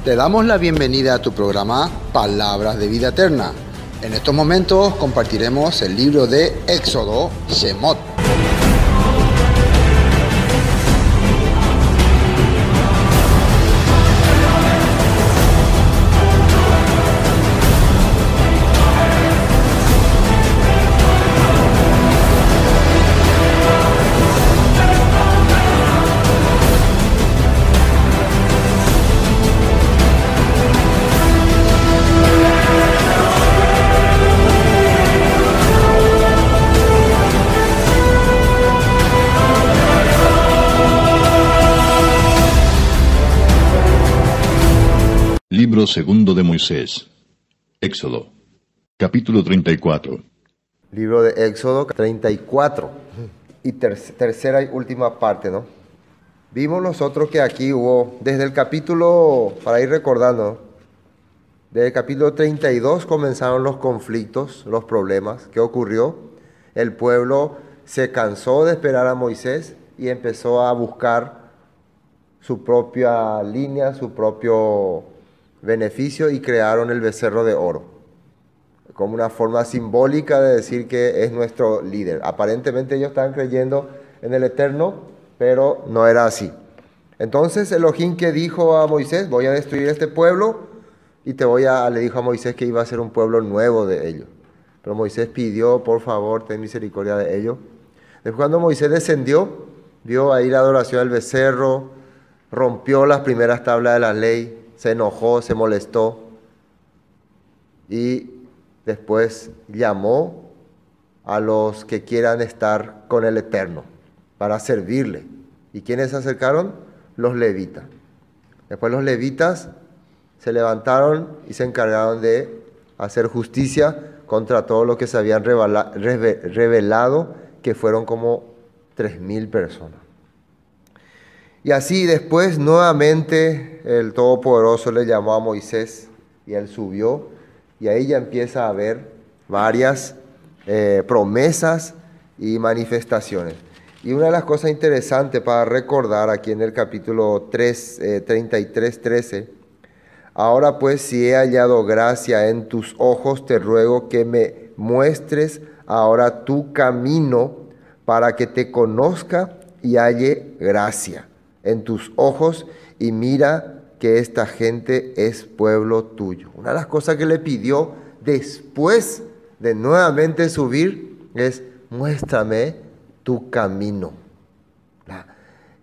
Te damos la bienvenida a tu programa Palabras de Vida Eterna. En estos momentos compartiremos el libro de Éxodo, Shemot. Libro segundo de Moisés. Éxodo. Capítulo 34. Libro de Éxodo 34. Y tercera y última parte, ¿no? Vimos nosotros que aquí hubo, desde el capítulo, para ir recordando, ¿no? Desde el capítulo 32 comenzaron los conflictos, los problemas. ¿Qué ocurrió? El pueblo se cansó de esperar a Moisés y empezó a buscar su propia línea, su propio beneficio, y crearon el becerro de oro como una forma simbólica de decir que es nuestro líder. Aparentemente ellos estaban creyendo en el Eterno, pero no era así. Entonces Elohim, que dijo a Moisés: voy a destruir este pueblo y le dijo a Moisés que iba a ser un pueblo nuevo de ellos. Pero Moisés pidió: por favor, ten misericordia de ellos. Después, cuando Moisés descendió, vio ahí la adoración del becerro, rompió las primeras tablas de la ley, se enojó, se molestó, y después llamó a los que quieran estar con el Eterno para servirle. ¿Y quiénes se acercaron? Los levitas. Después los levitas se levantaron y se encargaron de hacer justicia contra todo lo que se habían rebelado, que fueron como 3.000 personas. Y así después nuevamente el Todopoderoso le llamó a Moisés y él subió, y ahí ya empieza a haber varias promesas y manifestaciones. Y una de las cosas interesantes para recordar aquí en el capítulo 33:13: ahora pues, si he hallado gracia en tus ojos, te ruego que me muestres ahora tu camino, para que te conozca y halle gracia en tus ojos, y mira que esta gente es pueblo tuyo. Una de las cosas que le pidió después de nuevamente subir es: muéstrame tu camino,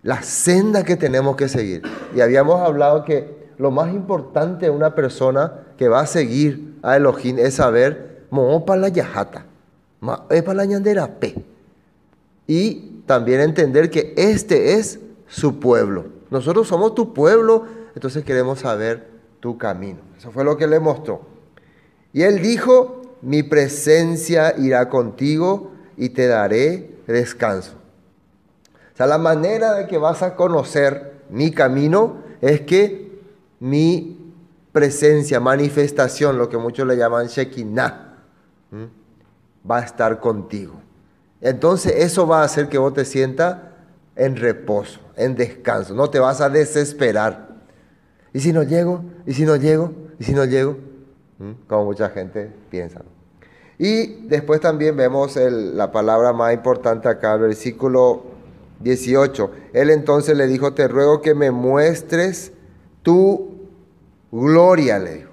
la senda que tenemos que seguir. Y habíamos hablado que lo más importante de una persona que va a seguir a Elohim es saber mo para la yajata, para la ñanderape, y también entender que este es su pueblo. Nosotros somos tu pueblo, entonces queremos saber tu camino. Eso fue lo que le mostró. Y él dijo: mi presencia irá contigo y te daré descanso. O sea, la manera de que vas a conocer mi camino es que mi presencia, manifestación, lo que muchos le llaman Shekinah, va a estar contigo. Entonces eso va a hacer que vos te sientas en reposo, en descanso. No te vas a desesperar. ¿Y si no llego? ¿Y si no llego? ¿Y si no llego? Como mucha gente piensa. Y después también vemos la palabra más importante acá, el versículo 18. Él entonces le dijo: te ruego que me muestres tu gloria, le dijo.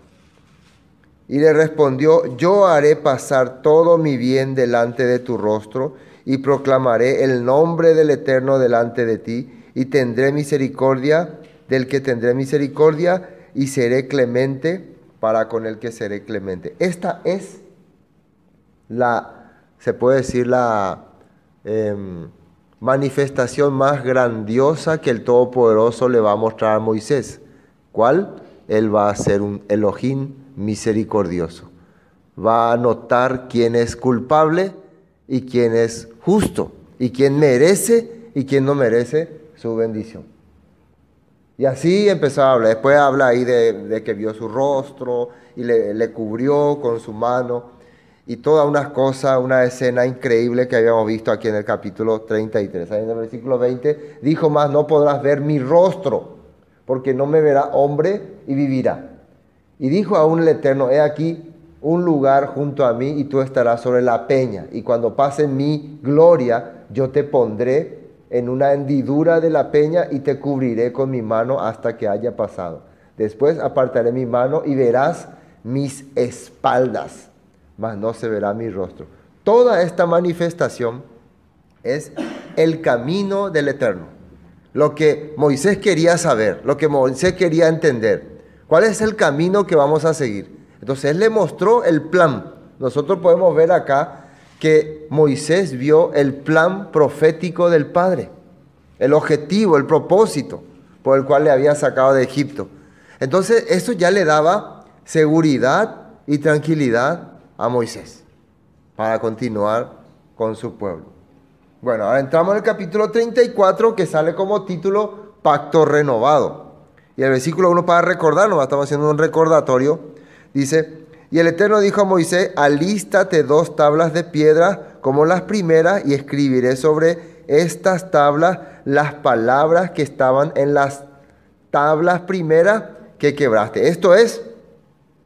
Y le respondió: yo haré pasar todo mi bien delante de tu rostro, y proclamaré el nombre del Eterno delante de ti, y tendré misericordia del que tendré misericordia, y seré clemente para con el que seré clemente. Esta es se puede decir, la manifestación más grandiosa que el Todopoderoso le va a mostrar a Moisés. ¿Cuál? Él va a ser un Elohim misericordioso. Va a notar quién es culpable y quién es justo, y quién merece y quién no merece su bendición. Y así empezó a hablar. Después habla ahí de que vio su rostro y le cubrió con su mano. Y toda una cosa, una escena increíble que habíamos visto aquí en el capítulo 33. Ahí en el versículo 20 dijo más: no podrás ver mi rostro, porque no me verá hombre y vivirá. Y dijo aún el Eterno, he aquí un lugar junto a mí y tú estarás sobre la peña. Y cuando pase mi gloria, yo te pondré en una hendidura de la peña y te cubriré con mi mano hasta que haya pasado. Después apartaré mi mano y verás mis espaldas, mas no se verá mi rostro. Toda esta manifestación es el camino del Eterno. Lo que Moisés quería saber, lo que Moisés quería entender. ¿Cuál es el camino que vamos a seguir? Entonces él le mostró el plan. Nosotros podemos ver acá que Moisés vio el plan profético del Padre, el objetivo, el propósito por el cual le había sacado de Egipto. Entonces eso ya le daba seguridad y tranquilidad a Moisés para continuar con su pueblo. Bueno, ahora entramos en el capítulo 34, que sale como título Pacto Renovado. Y el versículo 1, para recordarnos, estamos haciendo un recordatorio, dice: y el Eterno dijo a Moisés, alístate 2 tablas de piedra como las primeras, y escribiré sobre estas tablas las palabras que estaban en las tablas primeras que quebraste. Esto es,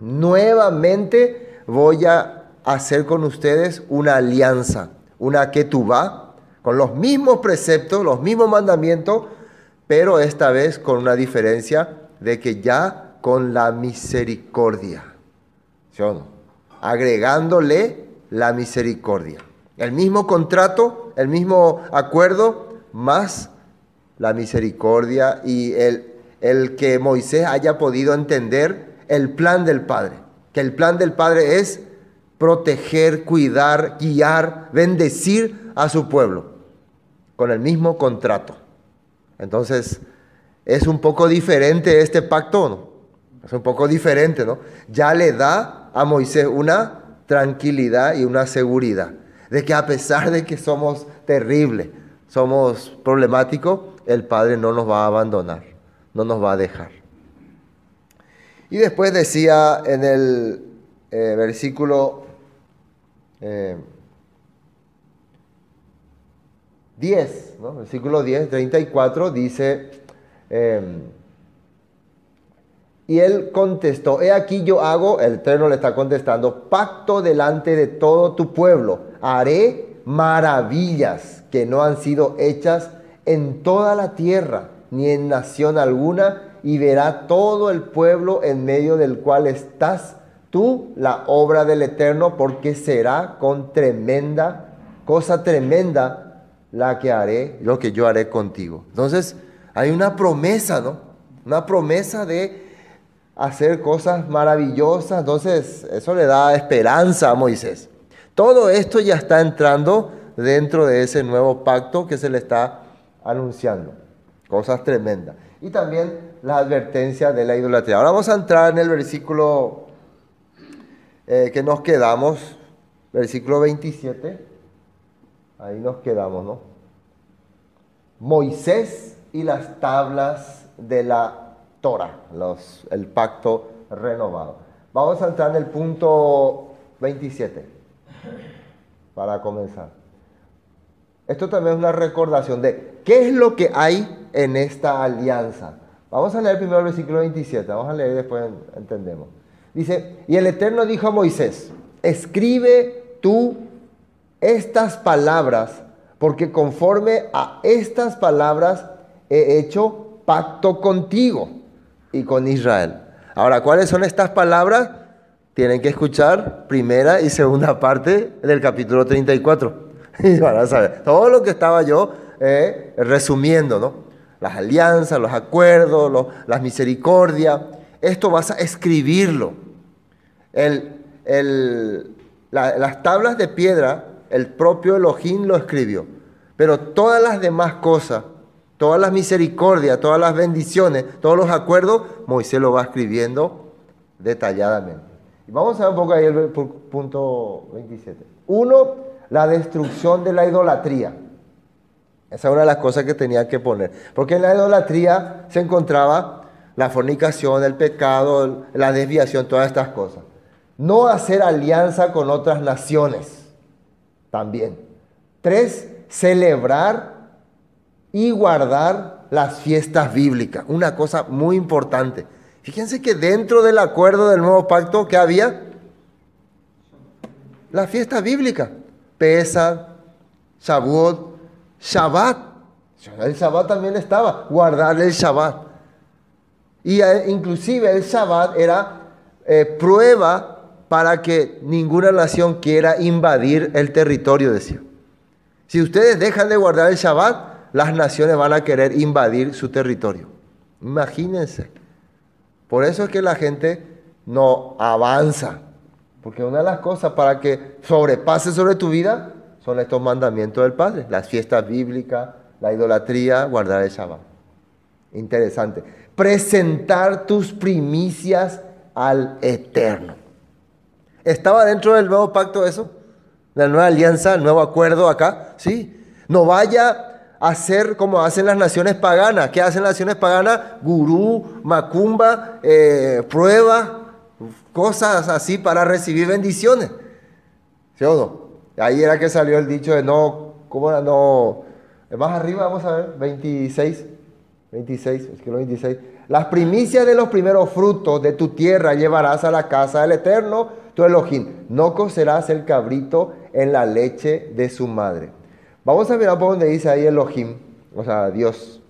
nuevamente voy a hacer con ustedes una alianza, una ketubá, con los mismos preceptos, los mismos mandamientos, pero esta vez con una diferencia de que ya con la misericordia. ¿Sí o no? Agregándole la misericordia. El mismo contrato, el mismo acuerdo, más la misericordia y el que Moisés haya podido entender el plan del Padre. Que el plan del Padre es proteger, cuidar, guiar, bendecir a su pueblo. Con el mismo contrato. Entonces, es un poco diferente este pacto, ¿no? Es un poco diferente, ¿no? Ya le da a Moisés una tranquilidad y una seguridad de que a pesar de que somos terribles, somos problemáticos, el Padre no nos va a abandonar, no nos va a dejar. Y después decía en el versículo 10, ¿no? Versículo 10, 34, dice... y él contestó, he aquí yo hago, el Eterno le está contestando, pacto delante de todo tu pueblo, haré maravillas que no han sido hechas en toda la tierra, ni en nación alguna, y verá todo el pueblo en medio del cual estás tú la obra del Eterno, porque será con tremenda, cosa tremenda la que haré, lo que yo haré contigo. Entonces, hay una promesa, ¿no? Una promesa de hacer cosas maravillosas. Entonces, eso le da esperanza a Moisés. Todo esto ya está entrando dentro de ese nuevo pacto que se le está anunciando. Cosas tremendas. Y también la advertencia de la idolatría. Ahora vamos a entrar en el versículo que nos quedamos. Versículo 27. Ahí nos quedamos, ¿no? Moisés y las tablas de la Torah, el pacto renovado. Vamos a entrar en el punto 27 para comenzar. Esto también es una recordación de qué es lo que hay en esta alianza. Vamos a leer primero el versículo 27, vamos a leer y después entendemos. Dice, y el Eterno dijo a Moisés, escribe tú estas palabras, porque conforme a estas palabras he hecho pacto contigo y con Israel. Ahora, ¿cuáles son estas palabras? Tienen que escuchar primera y segunda parte del capítulo 34. Y van a saber todo lo que estaba yo resumiendo, ¿no? Las alianzas, los acuerdos, las misericordias. Esto vas a escribirlo. Las tablas de piedra, el propio Elohim lo escribió. Pero todas las demás cosas, todas las misericordias, todas las bendiciones, todos los acuerdos, Moisés lo va escribiendo detalladamente. Y vamos a ver un poco ahí el punto 27. 1, la destrucción de la idolatría. Esa es una de las cosas que tenía que poner. Porque en la idolatría se encontraba la fornicación, el pecado, la desviación, todas estas cosas. No hacer alianza con otras naciones. También. 3, celebrar y guardar las fiestas bíblicas, una cosa muy importante. Fíjense que dentro del acuerdo del nuevo pacto, ¿qué había? La fiesta bíblica, Pesach, Shavuot, Shabbat. El Shabbat también estaba, guardar el Shabbat. Y inclusive el Shabbat era prueba para que ninguna nación quiera invadir el territorio, decía. Si ustedes dejan de guardar el Shabbat, las naciones van a querer invadir su territorio. Imagínense. Por eso es que la gente no avanza. Porque una de las cosas para que sobrepase sobre tu vida son estos mandamientos del Padre. Las fiestas bíblicas, la idolatría, guardar el Shabbat. Interesante. Presentar tus primicias al Eterno. ¿Estaba dentro del nuevo pacto eso? La nueva alianza, el nuevo acuerdo acá. Sí. No vaya a hacer como hacen las naciones paganas. ¿Qué hacen las naciones paganas? Gurú, macumba, prueba, cosas así para recibir bendiciones. ¿Sí o no? Ahí era que salió el dicho de no, ¿cómo era? No. Más arriba, vamos a ver, 26, es que lo 26. Las primicias de los primeros frutos de tu tierra llevarás a la casa del Eterno, tu Elohim. No cocerás el cabrito en la leche de su madre. Vamos a mirar por donde dice ahí Elohim, o sea, Dios.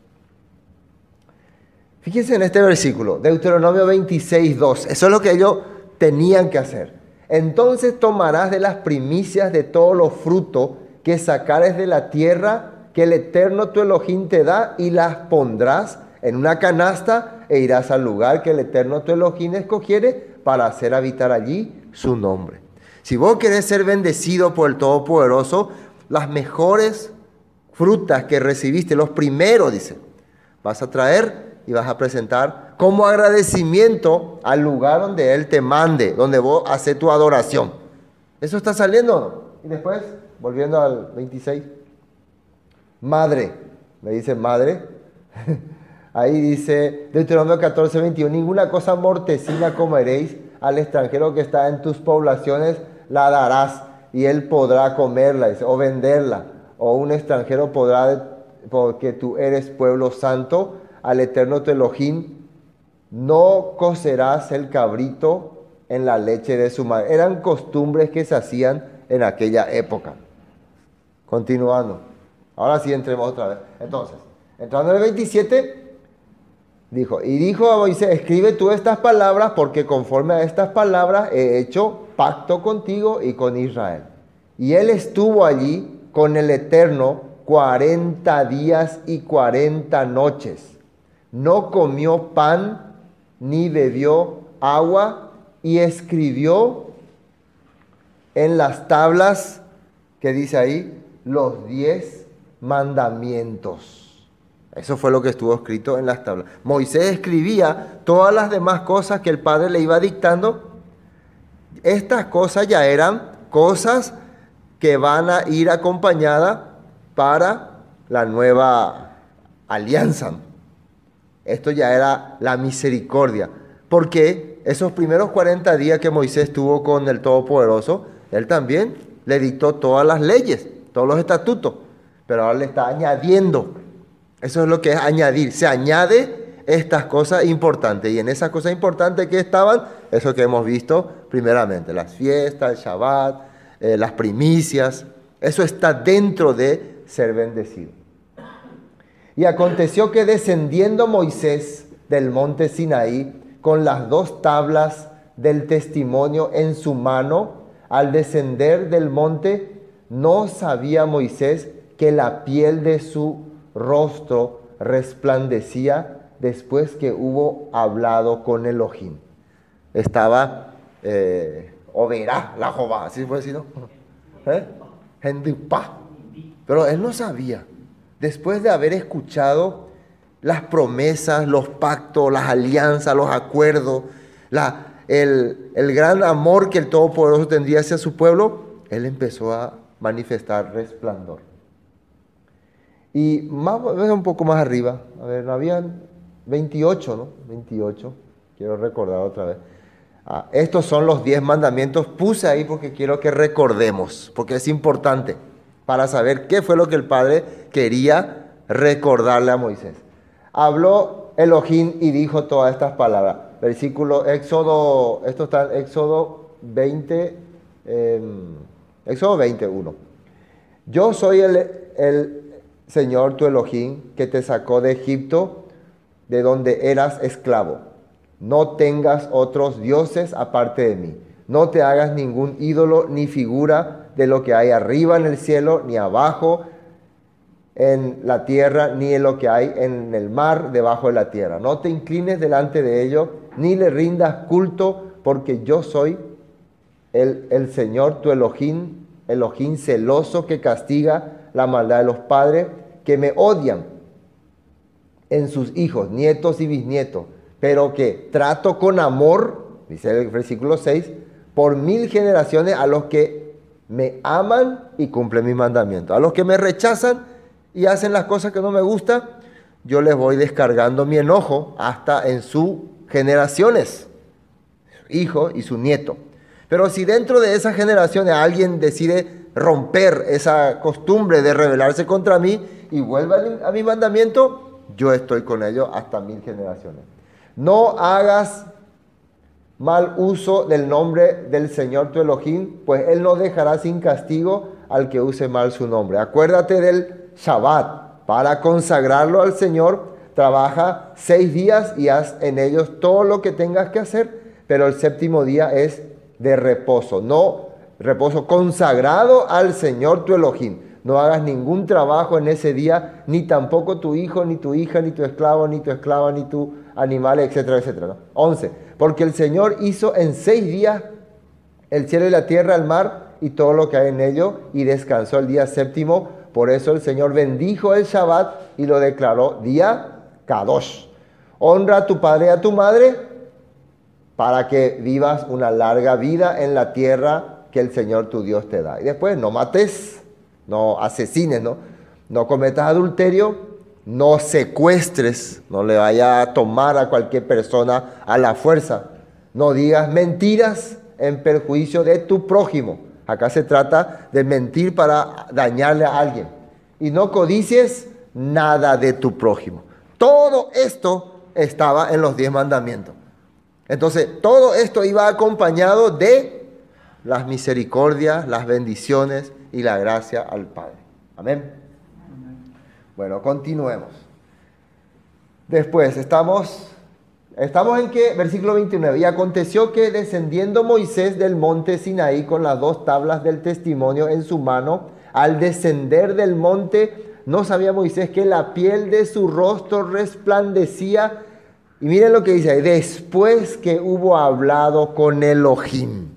Fíjense en este versículo, Deuteronomio 26, 2. Eso es lo que ellos tenían que hacer. Entonces tomarás de las primicias de todos los frutos que sacares de la tierra que el Eterno tu Elohim te da y las pondrás en una canasta e irás al lugar que el Eterno tu Elohim escogiere para hacer habitar allí su nombre. Si vos querés ser bendecido por el Todopoderoso, las mejores frutas que recibiste, los primeros, dice, vas a traer y vas a presentar como agradecimiento al lugar donde Él te mande, donde vos haces tu adoración. ¿Eso está saliendo o no? Y después, volviendo al 26, madre, me dice madre, ahí dice Deuteronomio 14, 21, ninguna cosa mortecina comeréis, al extranjero que está en tus poblaciones la darás y él podrá comerla, dice, o venderla, o un extranjero podrá, porque tú eres pueblo santo, al Eterno tu Elohim, no cocerás el cabrito en la leche de su madre. Eran costumbres que se hacían en aquella época. Continuando. Ahora sí entremos otra vez. Entonces, entrando en el 27, dijo a Moisés, escribe tú estas palabras, porque conforme a estas palabras he hecho pacto contigo y con Israel. Y él estuvo allí con el Eterno 40 días y 40 noches. No comió pan ni bebió agua y escribió en las tablas, que dice ahí, los 10 mandamientos. Eso fue lo que estuvo escrito en las tablas. Moisés escribía todas las demás cosas que el Padre le iba dictando. Estas cosas ya eran cosas que van a ir acompañadas para la nueva alianza. Esto ya era la misericordia, porque esos primeros 40 días que Moisés tuvo con el Todopoderoso, él también le dictó todas las leyes, todos los estatutos, pero ahora le está añadiendo. Eso es lo que es añadir, se añade estas cosas importantes, y en esas cosas importantes que estaban, eso que hemos visto primeramente, las fiestas, el Shabbat, las primicias, eso está dentro de ser bendecido. Y aconteció que descendiendo Moisés del monte Sinaí con las 2 tablas del testimonio en su mano, al descender del monte, no sabía Moisés que la piel de su rostro resplandecía después que hubo hablado con Elohim. Estaba, o verá la Jehová, así fue decir, ¿no? Pero él no sabía. Después de haber escuchado las promesas, los pactos, las alianzas, los acuerdos, el gran amor que el Todopoderoso tendría hacia su pueblo, él empezó a manifestar resplandor. Y un poco más arriba, a ver, no habían 28, ¿no? 28, quiero recordar otra vez. Estos son los 10 mandamientos, puse ahí porque quiero que recordemos, porque es importante para saber qué fue lo que el Padre quería recordarle a Moisés. Habló Elohim y dijo todas estas palabras. Versículo Éxodo, esto está en Éxodo 20, Éxodo 21. Yo soy el Señor tu Elohim que te sacó de Egipto, de donde eras esclavo. No tengas otros dioses aparte de mí. No te hagas ningún ídolo ni figura de lo que hay arriba en el cielo, ni abajo en la tierra, ni en lo que hay en el mar debajo de la tierra. No te inclines delante de ello, ni le rindas culto, porque yo soy el Señor tu Elohim, Elohim celoso que castiga la maldad de los padres que me odian en sus hijos, nietos y bisnietos, pero que trato con amor, dice el versículo 6, por 1000 generaciones a los que me aman y cumplen mis mandamientos. A los que me rechazan y hacen las cosas que no me gustan, yo les voy descargando mi enojo hasta en sus generaciones, su hijo y su nieto. Pero si dentro de esas generaciones alguien decide romper esa costumbre de rebelarse contra mí y vuelve a mi mandamiento, yo estoy con ellos hasta 1000 generaciones. No hagas mal uso del nombre del Señor tu Elohim, pues Él no dejará sin castigo al que use mal su nombre. Acuérdate del Shabbat para consagrarlo al Señor. Trabaja 6 días y haz en ellos todo lo que tengas que hacer, pero el séptimo día es de reposo, no reposo consagrado al Señor tu Elohim. No hagas ningún trabajo en ese día, ni tampoco tu hijo, ni tu hija, ni tu esclavo, ni tu esclava, ni tu animal, etcétera, etcétera, ¿no? 11. Porque el Señor hizo en 6 días el cielo y la tierra, el mar y todo lo que hay en ello, y descansó el día séptimo. Por eso el Señor bendijo el Shabbat y lo declaró día Kadosh. Honra a tu padre y a tu madre para que vivas una larga vida en la tierra que el Señor tu Dios te da. Y después, no mates, no asesines, no cometas adulterio, no secuestres, no le vayas a tomar a cualquier persona a la fuerza, no digas mentiras en perjuicio de tu prójimo. Acá se trata de mentir para dañarle a alguien. Y no codicies nada de tu prójimo. Todo esto estaba en los 10 mandamientos. Entonces, todo esto iba acompañado de las misericordias, las bendiciones y la gracia al Padre. Amén. Bueno, continuemos. Después, estamos en que, versículo 29, y aconteció que descendiendo Moisés del monte Sinaí con las 2 tablas del testimonio en su mano, al descender del monte, no sabía Moisés que la piel de su rostro resplandecía. Y miren lo que dice ahí, después que hubo hablado con Elohim.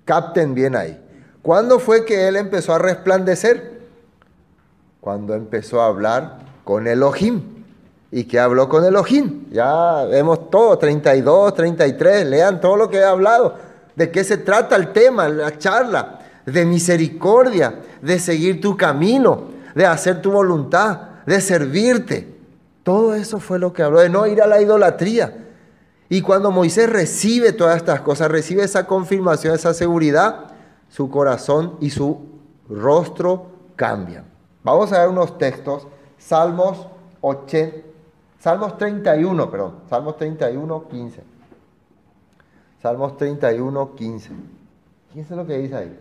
Capten bien ahí. ¿Cuándo fue que él empezó a resplandecer? Cuando empezó a hablar con Elohim. ¿Y qué habló con Elohim? Ya vemos todo, 32, 33, lean todo lo que he hablado. ¿De qué se trata el tema, la charla? De misericordia, de seguir tu camino, de hacer tu voluntad, de servirte. Todo eso fue lo que habló, de no ir a la idolatría. Y cuando Moisés recibe todas estas cosas, recibe esa confirmación, esa seguridad, su corazón y su rostro cambian. Vamos a ver unos textos, Salmos 31, 15. Salmos 31, 15. ¿Qué es lo que dice ahí?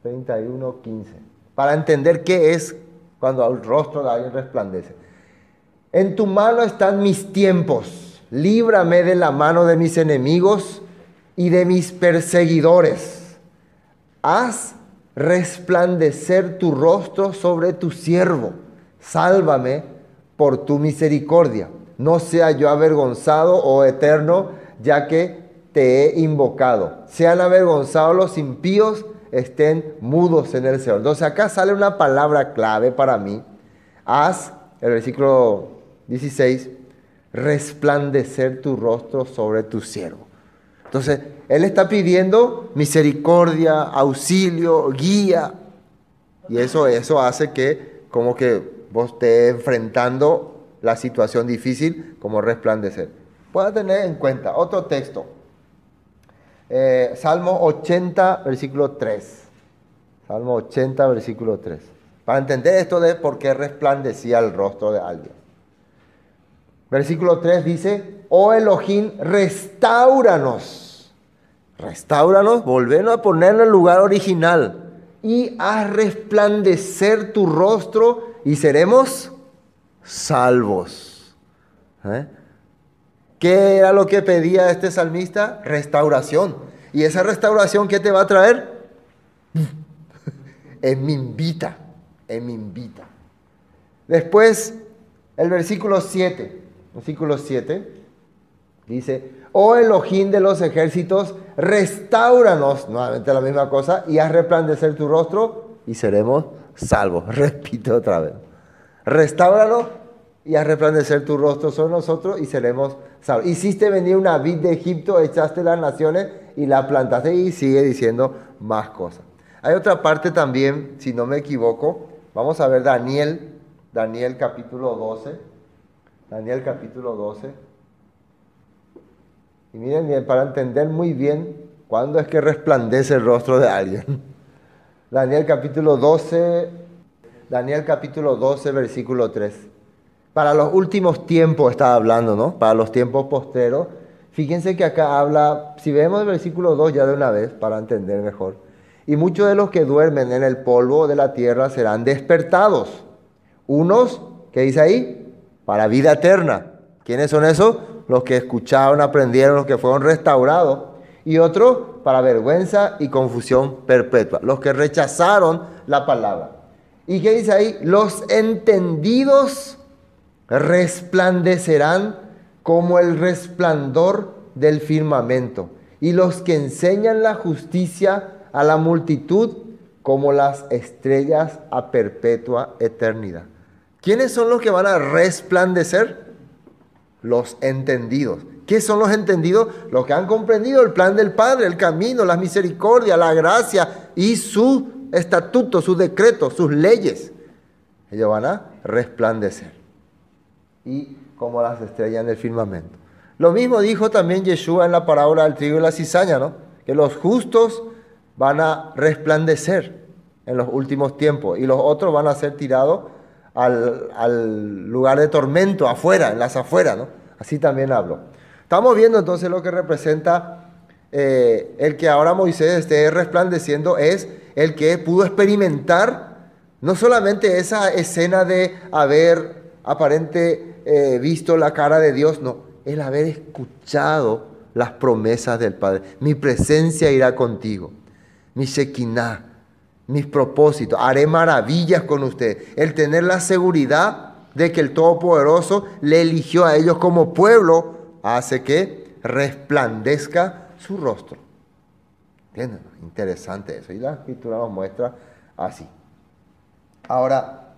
31, 15. Para entender qué es cuando el rostro de alguien resplandece. En tu mano están mis tiempos. Líbrame de la mano de mis enemigos y de mis perseguidores. Haz resplandecer tu rostro sobre tu siervo. Sálvame por tu misericordia. No sea yo avergonzado, oh Eterno, ya que te he invocado. Sean avergonzados los impíos, estén mudos en el Señor. Entonces acá sale una palabra clave para mí. Haz, el versículo 16, resplandecer tu rostro sobre tu siervo. Entonces, él está pidiendo misericordia, auxilio, guía. Y eso hace que como que vos estés enfrentando la situación difícil como resplandecer. Pueda tener en cuenta otro texto. Salmo 80, versículo 3. Salmo 80, versículo 3. Para entender esto de por qué resplandecía el rostro de alguien. Versículo 3 dice, oh Elohim, restáuranos. Restáuranos, volvernos a poner en el lugar original. Y haz resplandecer tu rostro y seremos salvos. ¿Qué era lo que pedía este salmista? Restauración. ¿Y esa restauración qué te va a traer? Me invita. Después, el versículo 7. Versículo 7 dice, oh Elohim de los ejércitos, restáuranos, nuevamente la misma cosa, y haz resplandecer tu rostro y seremos salvos. Repito otra vez. Restáuranos y haz resplandecer tu rostro sobre nosotros y seremos salvos. Hiciste venir una vid de Egipto, echaste las naciones y la plantaste, y sigue diciendo más cosas. Hay otra parte también, si no me equivoco, vamos a ver Daniel capítulo 12. Daniel capítulo 12. Y miren, para entender muy bien cuándo es que resplandece el rostro de alguien. Daniel capítulo 12, versículo 3. Para los últimos tiempos está hablando, ¿no? Para los tiempos posteros. Fíjense que acá habla, si vemos el versículo 2 ya de una vez, para entender mejor. Y muchos de los que duermen en el polvo de la tierra serán despertados. Unos, ¿qué dice ahí? Para vida eterna. ¿Quiénes son esos? Los que escucharon, aprendieron, los que fueron restaurados. Y otros, para vergüenza y confusión perpetua. Los que rechazaron la palabra. ¿Y qué dice ahí? Los entendidos resplandecerán como el resplandor del firmamento. Y los que enseñan la justicia a la multitud como las estrellas a perpetua eternidad. ¿Quiénes son los que van a resplandecer? Los entendidos. ¿Qué son los entendidos? Los que han comprendido el plan del Padre, el camino, la misericordia, la gracia y su estatuto, sus decretos, sus leyes. Ellos van a resplandecer. Y como las estrellas en el firmamento. Lo mismo dijo también Yeshua en la parábola del trigo y la cizaña, ¿no? Que los justos van a resplandecer en los últimos tiempos y los otros van a ser tirados al lugar de tormento, afuera, en las afueras, ¿no? Así también hablo. Estamos viendo entonces lo que representa el que ahora Moisés esté resplandeciendo, es el que pudo experimentar no solamente esa escena de haber visto la cara de Dios, no, el haber escuchado las promesas del Padre. Mi presencia irá contigo, mi Shekinah, mis propósitos, haré maravillas con usted. El tener la seguridad de que el Todopoderoso le eligió a ellos como pueblo hace que resplandezca su rostro. ¿Entienden? Interesante eso. Y la Escritura nos muestra así. Ahora,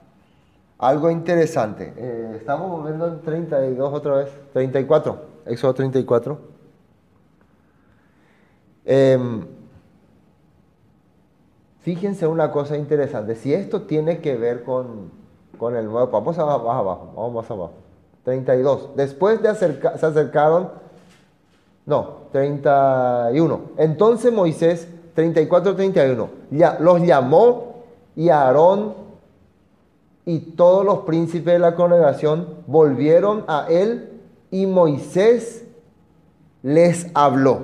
algo interesante. Estamos volviendo en 32 otra vez. 34. Éxodo 34. Fíjense una cosa interesante. Si esto tiene que ver con el nuevo... Vamos más abajo. 32. Después se acercaron... No, 31. Entonces Moisés, 34-31, los llamó, y Aarón y todos los príncipes de la congregación volvieron a él, y Moisés les habló.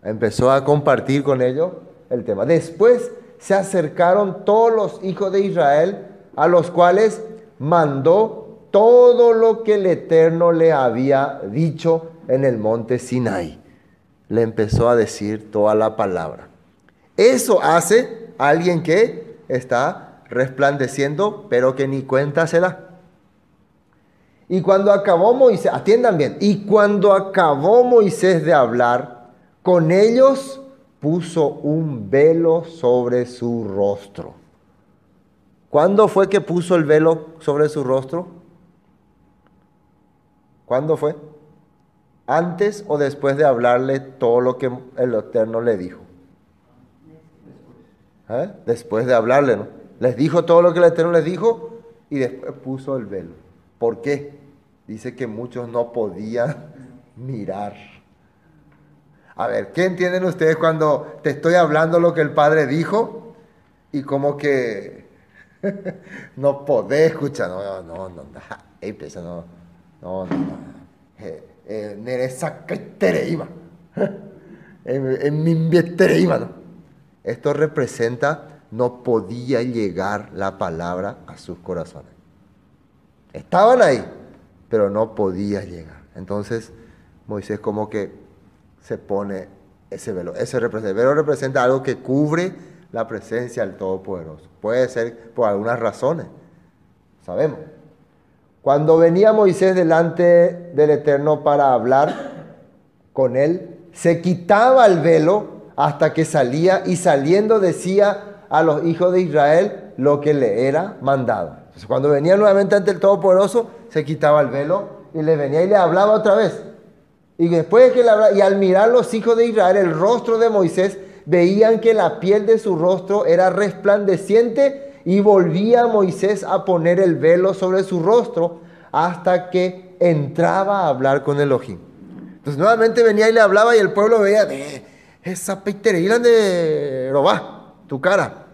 Empezó a compartir con ellos el tema. Después se acercaron todos los hijos de Israel, a los cuales mandó todo lo que el Eterno le había dicho en el monte Sinai. Le empezó a decir toda la palabra. Eso hace alguien que está resplandeciendo, pero que ni cuenta se da. Y cuando acabó Moisés, atiendan bien, y cuando acabó Moisés de hablar con ellos, puso un velo sobre su rostro. ¿Cuándo fue que puso el velo sobre su rostro? ¿Cuándo fue? ¿Antes o después de hablarle todo lo que el Eterno le dijo? Después de hablarle, ¿no? Les dijo todo lo que el Eterno les dijo y después puso el velo. ¿Por qué? Dice que muchos no podían mirar. A ver, ¿qué entienden ustedes cuando te estoy hablando lo que el Padre dijo y como que no podés escuchar? No. No. ¿No? Esto representa, no podía llegar la palabra a sus corazones. Estaban ahí, pero no podía llegar. Entonces Moisés como que se pone ese velo. El velo representa algo que cubre la presencia del Todopoderoso. Puede ser por algunas razones, sabemos. Cuando venía Moisés delante del Eterno para hablar con él, se quitaba el velo hasta que salía, y saliendo decía a los hijos de Israel lo que le era mandado. Entonces, cuando venía nuevamente ante el Todopoderoso, se quitaba el velo y le venía y le hablaba otra vez. Y después de que le hablaba, y al mirar los hijos de Israel el rostro de Moisés, veían que la piel de su rostro era resplandeciente, y volvía Moisés a poner el velo sobre su rostro hasta que entraba a hablar con Elohim. Entonces nuevamente venía y le hablaba, y el pueblo veía, esa peitería de robá, tu cara.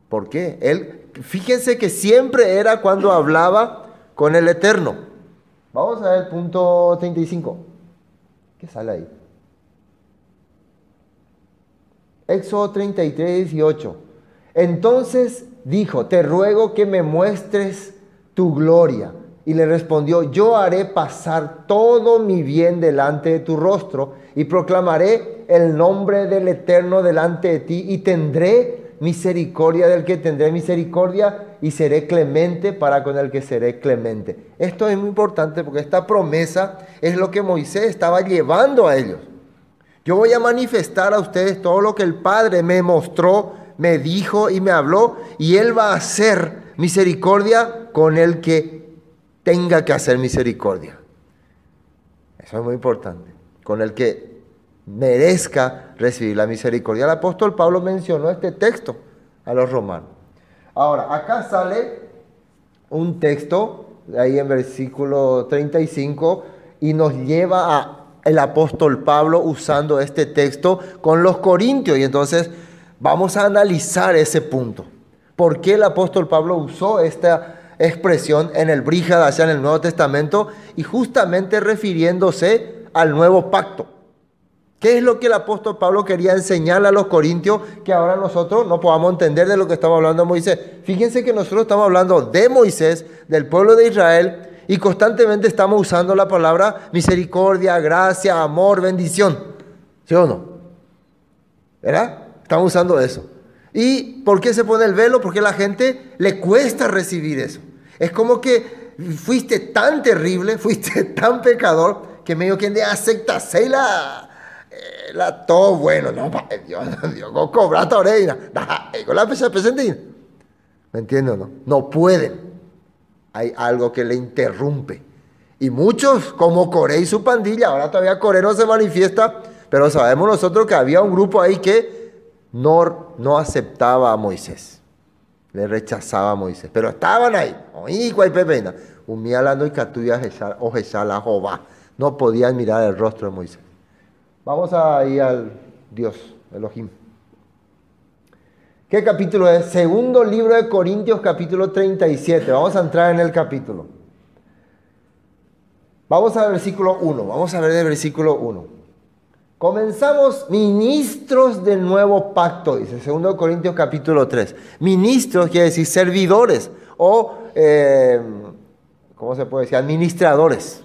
¿Por qué? Fíjense que siempre era cuando hablaba con el Eterno. Vamos a ver el punto 35. ¿Qué sale ahí? Éxodo 33, 18. Entonces dijo, te ruego que me muestres tu gloria. Y le respondió, yo haré pasar todo mi bien delante de tu rostro, y proclamaré el nombre del Eterno delante de ti, y tendré misericordia del que tendré misericordia, y seré clemente para con el que seré clemente. Esto es muy importante porque esta promesa es lo que Moisés estaba llevando a ellos. Yo voy a manifestar a ustedes todo lo que el Padre me mostró, me dijo y me habló, y Él va a hacer misericordia con el que tenga que hacer misericordia. Eso es muy importante. Con el que merezca recibir la misericordia. El apóstol Pablo mencionó este texto a los romanos. Ahora, acá sale un texto, ahí en versículo 35, y nos lleva a el apóstol Pablo usando este texto con los corintios. Y entonces vamos a analizar ese punto. ¿Por qué el apóstol Pablo usó esta expresión en el Bríjada, allá en el Nuevo Testamento, y justamente refiriéndose al nuevo pacto? ¿Qué es lo que el apóstol Pablo quería enseñarle a los corintios que ahora nosotros no podamos entender de lo que estamos hablando de Moisés? Fíjense que nosotros estamos hablando de Moisés, del pueblo de Israel, y constantemente estamos usando la palabra misericordia, gracia, amor, bendición. ¿Sí o no? ¿Verdad? Estamos usando eso. ¿Y por qué se pone el velo? Porque a la gente le cuesta recibir eso. Es como que fuiste tan terrible, fuiste tan pecador, que medio que de aceptas la todo bueno. No, Dios, cobra tu orella. Con la pesa presentina. ¿Me entiendes o no? No pueden. Hay algo que le interrumpe. Y muchos, como Coré y su pandilla, ahora todavía Coré no se manifiesta, pero sabemos nosotros que había un grupo ahí que no aceptaba a Moisés. Le rechazaba a Moisés. Pero estaban ahí. No podían mirar el rostro de Moisés. Vamos a ir al Dios, Elohim. ¿Qué capítulo es? Segundo libro de Corintios, capítulo 37. Vamos a entrar en el capítulo. Vamos al versículo 1. Vamos a ver el versículo 1. Comenzamos ministros del nuevo pacto, dice segundo Corintios capítulo 3. Ministros quiere decir servidores o, ¿cómo se puede decir? Administradores,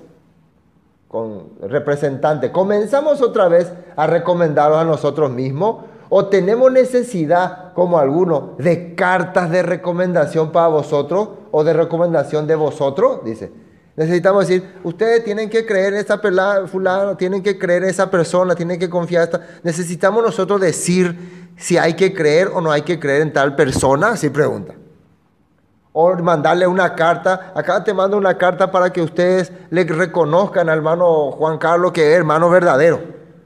con representantes. Comenzamos otra vez a recomendarlos a nosotros mismos, o tenemos necesidad, como algunos, de cartas de recomendación para vosotros o de recomendación de vosotros, dice. Necesitamos decir, ustedes tienen que creer en esta fulano, tienen que creer en esa persona, tienen que confiar en esta. Necesitamos nosotros decir si hay que creer o no hay que creer en tal persona, si pregunta. O mandarle una carta, acá te mando una carta para que ustedes le reconozcan al hermano Juan Carlos que es hermano verdadero,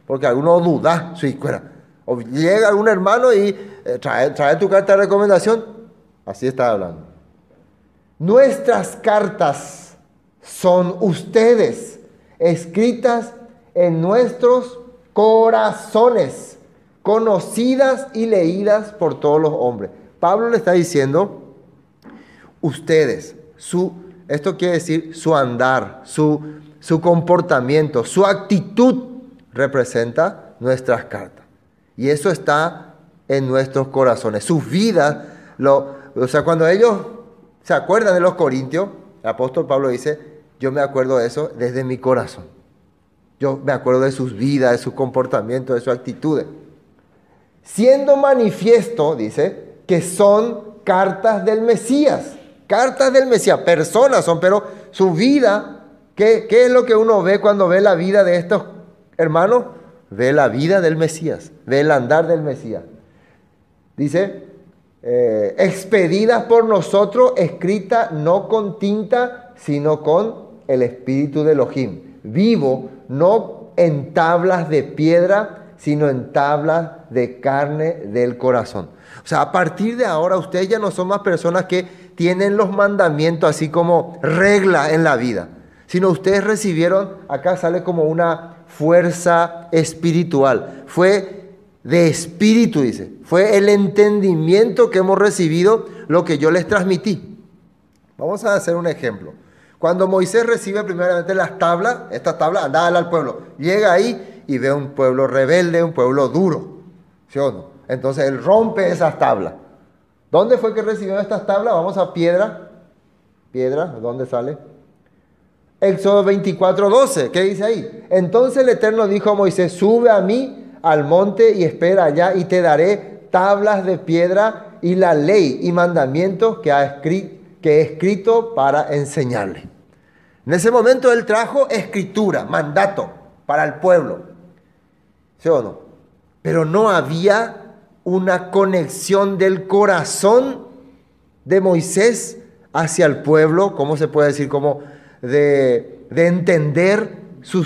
porque alguno duda su escuela. O llega algún hermano y trae tu carta de recomendación. Así está hablando. Nuestras cartas son ustedes, escritas en nuestros corazones, conocidas y leídas por todos los hombres. Pablo le está diciendo, ustedes, Esto quiere decir su andar, su comportamiento, su actitud representa nuestras cartas. Y eso está en nuestros corazones. Sus vidas, o sea, cuando ellos se acuerdan de los corintios, el apóstol Pablo dice, yo me acuerdo de eso desde mi corazón. Yo me acuerdo de sus vidas, de sus comportamientos, de sus actitudes. Siendo manifiesto, dice, que son cartas del Mesías. Cartas del Mesías, personas son, pero su vida, ¿qué es lo que uno ve cuando ve la vida de estos hermanos? Ve la vida del Mesías, ve el andar del Mesías. Dice, expedidas por nosotros, escritas no con tinta, sino con el Espíritu de Elohim, vivo, no en tablas de piedra, sino en tablas de carne del corazón. O sea, a partir de ahora ustedes ya no son más personas que tienen los mandamientos así como regla en la vida, sino ustedes recibieron, acá sale como una fuerza espiritual. Fue de espíritu, dice. Fue el entendimiento que hemos recibido lo que yo les transmití. Vamos a hacer un ejemplo. Cuando Moisés recibe primeramente las tablas, estas tablas, andaba al pueblo, llega ahí y ve un pueblo rebelde, un pueblo duro, ¿sí o no? Entonces él rompe esas tablas. ¿Dónde fue que recibió estas tablas? Vamos a Piedra. Piedra, ¿dónde sale? Éxodo 24:12, ¿qué dice ahí? Entonces el Eterno dijo a Moisés, sube a mí al monte y espera allá y te daré tablas de piedra y la ley y mandamientos que he escrito para enseñarle. En ese momento él trajo escritura, mandato para el pueblo. ¿Sí o no? Pero no había una conexión del corazón de Moisés hacia el pueblo, ¿cómo se puede decir? Como de entender su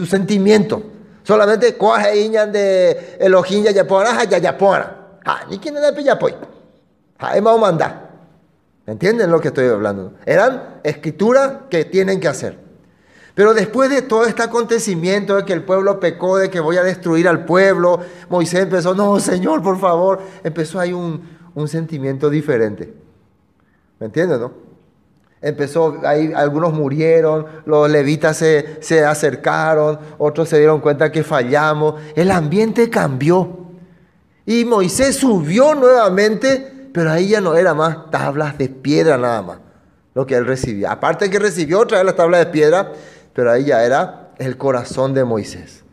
sentimiento. Solamente coge iñan de Elohim yayapora, yayapora. Ni quien le pilla pues. Hemos mandado. ¿Entienden lo que estoy hablando? Eran escrituras que tienen que hacer. Pero después de todo este acontecimiento de que el pueblo pecó, de que voy a destruir al pueblo, Moisés empezó, no, Señor, por favor. Empezó ahí un sentimiento diferente. ¿Me entienden, no? Empezó, ahí algunos murieron, los levitas se acercaron, otros se dieron cuenta que fallamos. El ambiente cambió. Y Moisés subió nuevamente, pero ahí ya no era más tablas de piedra nada más lo que él recibía. Aparte que recibió otra vez las tablas de piedra, pero ahí ya era el corazón de Moisés.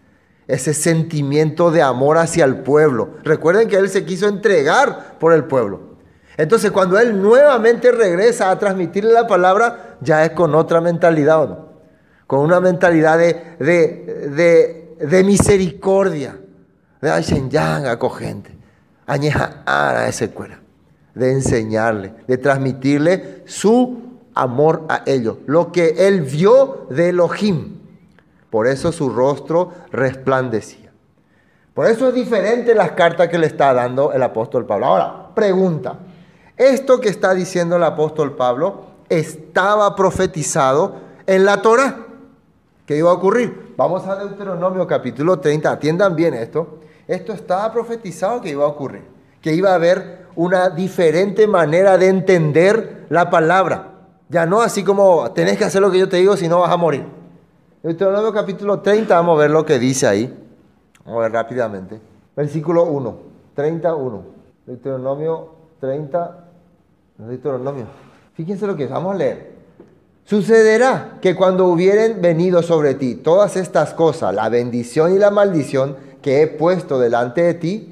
Ese sentimiento de amor hacia el pueblo. Recuerden que él se quiso entregar por el pueblo. Entonces cuando él nuevamente regresa a transmitirle la palabra, ya es con otra mentalidad, ¿o no? Con una mentalidad de misericordia. De Ayshenyang acogente. Añeja a ese cuera. De enseñarle, de transmitirle su amor a ellos, lo que él vio de Elohim. Por eso su rostro resplandecía. Por eso es diferente las cartas que le está dando el apóstol Pablo. Ahora, pregunta. Esto que está diciendo el apóstol Pablo estaba profetizado en la Torá. ¿Qué iba a ocurrir? Vamos a Deuteronomio capítulo 30. Atiendan bien esto. Esto estaba profetizado que iba a ocurrir. Que iba a haber una diferente manera de entender la palabra. Ya no así como tenés que hacer lo que yo te digo, si no vas a morir. Deuteronomio capítulo 30, vamos a ver lo que dice ahí. Vamos a ver rápidamente. Versículo 1, 31. Deuteronomio 30. Deuteronomio. Fíjense lo que es, vamos a leer. Sucederá que cuando hubieren venido sobre ti todas estas cosas, la bendición y la maldición que he puesto delante de ti.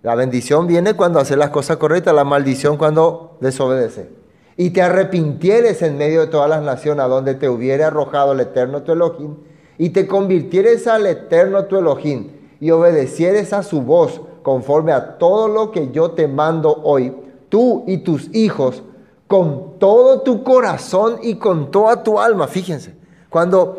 La bendición viene cuando haces las cosas correctas, la maldición cuando desobedeces. Y te arrepintieres en medio de todas las naciones a donde te hubiere arrojado el Eterno tu Elohim, y te convirtieres al Eterno tu Elohim, y obedecieres a su voz conforme a todo lo que yo te mando hoy, tú y tus hijos, con todo tu corazón y con toda tu alma. Fíjense, cuando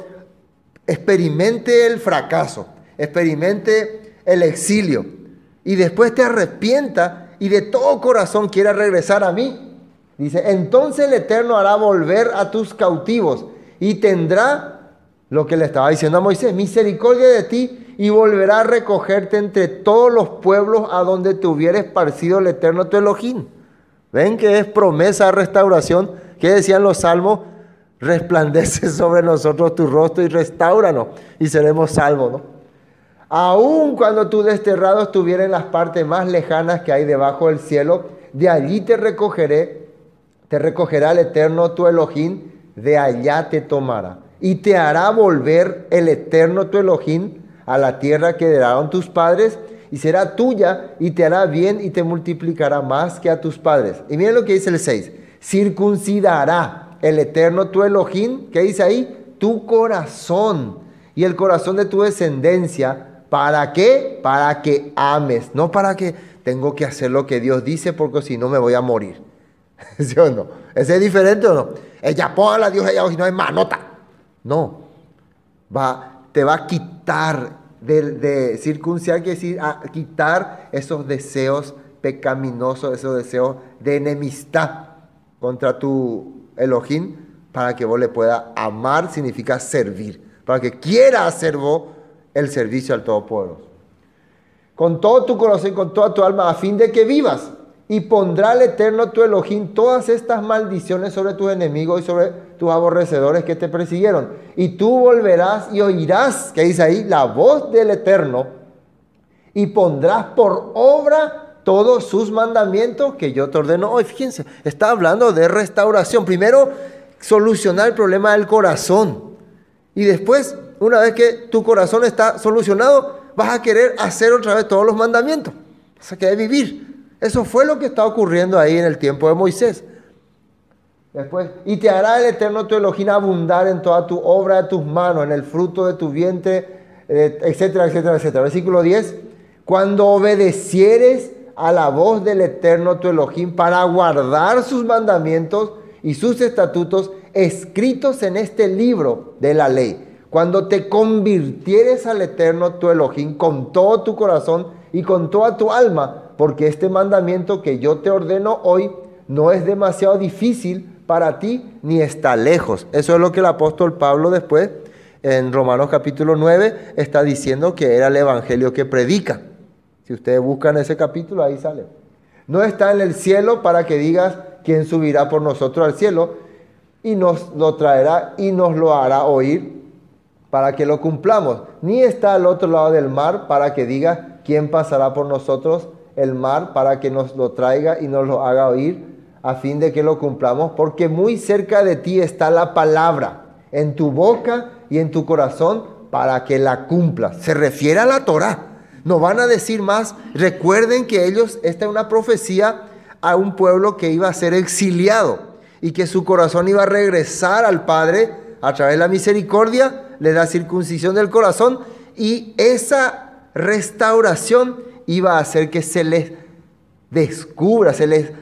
experimente el fracaso, experimente el exilio, y después te arrepienta y de todo corazón quiera regresar a mí, dice, entonces el Eterno hará volver a tus cautivos y tendrá lo que le estaba diciendo a Moisés, misericordia de ti, y volverá a recogerte entre todos los pueblos a donde te hubiera esparcido el Eterno tu Elohim. ¿Ven que es promesa de restauración? ¿Qué decían los salmos? resplandece sobre nosotros tu rostro y restáuranos y seremos salvos, ¿no? Aun cuando tu desterrado estuviera en las partes más lejanas que hay debajo del cielo, de allí te recogerá el Eterno tu Elohim, de allá te tomará. Y te hará volver el Eterno tu Elohim a la tierra que heredaron tus padres, y será tuya, y te hará bien, y te multiplicará más que a tus padres. Y miren lo que dice el 6. Circuncidará el Eterno tu Elohim, ¿qué dice ahí? Tu corazón, y el corazón de tu descendencia. ¿Para qué? Para que ames, no para que tengo que hacer lo que Dios dice, porque si no me voy a morir. ¿Sí o no? ¿Ese es diferente o no? Ella póngala a Dios, ella hoy no es manota. No, te va a quitar de circuncidar, quiere decir a quitar esos deseos pecaminosos, esos deseos de enemistad contra tu Elohim, para que vos le puedas amar, significa servir, para que quiera hacer vos el servicio al Todopoderoso. Con todo tu corazón y con toda tu alma, a fin de que vivas. Y pondrá el Eterno tu Elohim todas estas maldiciones sobre tus enemigos y sobre tus aborrecedores que te persiguieron. Y tú volverás y oirás, que dice ahí, la voz del Eterno, y pondrás por obra todos sus mandamientos que yo te ordeno hoy. Fíjense, está hablando de restauración. Primero, solucionar el problema del corazón. Y después, una vez que tu corazón está solucionado, vas a querer hacer otra vez todos los mandamientos. Vas a querer vivir. Eso fue lo que está ocurriendo ahí en el tiempo de Moisés. Después, y te hará el Eterno tu Elohim abundar en toda tu obra de tus manos, en el fruto de tu vientre, etcétera, etcétera, etcétera. Versículo 10. Cuando obedecieres a la voz del Eterno tu Elohim para guardar sus mandamientos y sus estatutos escritos en este libro de la ley. Cuando te convirtieres al Eterno tu Elohim con todo tu corazón y con toda tu alma, porque este mandamiento que yo te ordeno hoy no es demasiado difícil para ti ni está lejos. Eso es lo que el apóstol Pablo después en Romanos capítulo 9 está diciendo que era el evangelio que predica. Si ustedes buscan ese capítulo, ahí sale. No está en el cielo para que digas quién subirá por nosotros al cielo y nos lo traerá y nos lo hará oír para que lo cumplamos. Ni está al otro lado del mar para que diga quién pasará por nosotros el mar para que nos lo traiga y nos lo haga oír a fin de que lo cumplamos, porque muy cerca de ti está la palabra, en tu boca y en tu corazón, para que la cumplas. Se refiere a la Torá. No van a decir más. Recuerden que esta es una profecía a un pueblo que iba a ser exiliado y que su corazón iba a regresar al Padre a través de la misericordia, le da circuncisión del corazón, y esa restauración iba a hacer que se les descubra, se les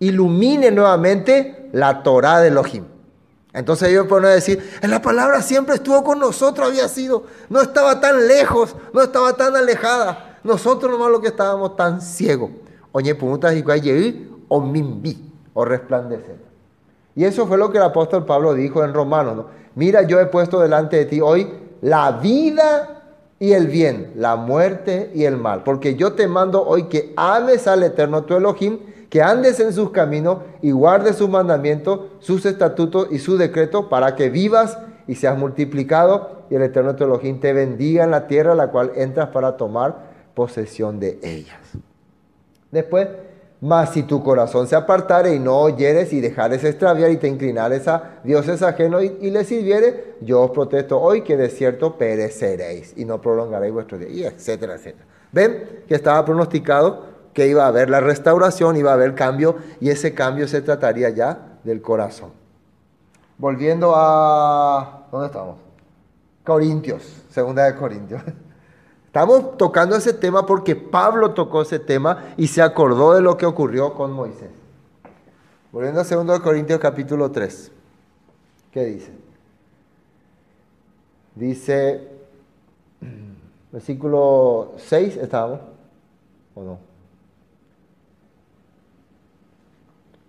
ilumine nuevamente la Torá de Elohim. Entonces ellos pueden decir, en la palabra siempre estuvo con nosotros, había sido, no estaba tan lejos, no estaba tan alejada, nosotros nomás lo que estábamos tan ciegos. Oye, pumuntas y cuayeí, o mimbi, o resplandecer. Y eso fue lo que el apóstol Pablo dijo en Romanos, ¿no? Mira, yo he puesto delante de ti hoy la vida y el bien, la muerte y el mal. Porque yo te mando hoy que ames al Eterno tu Elohim, que andes en sus caminos y guardes sus mandamientos, sus estatutos y sus decretos, para que vivas y seas multiplicado, y el Eterno tu Elohim te bendiga en la tierra a la cual entras para tomar posesión de ellas. Después, mas si tu corazón se apartare y no oyeres y dejares extraviar y te inclinares a dioses ajenos y les sirvieres, yo os protesto hoy que de cierto pereceréis y no prolongaréis vuestros días, y etcétera, etcétera. ¿Ven? Que estaba pronosticado que iba a haber la restauración, iba a haber cambio, y ese cambio se trataría ya del corazón. Volviendo a... ¿dónde estamos? Corintios, segunda de Corintios. Estamos tocando ese tema porque Pablo tocó ese tema y se acordó de lo que ocurrió con Moisés. Volviendo a 2 Corintios capítulo 3. ¿Qué dice? Dice, versículo 6, ¿estábamos? ¿O no?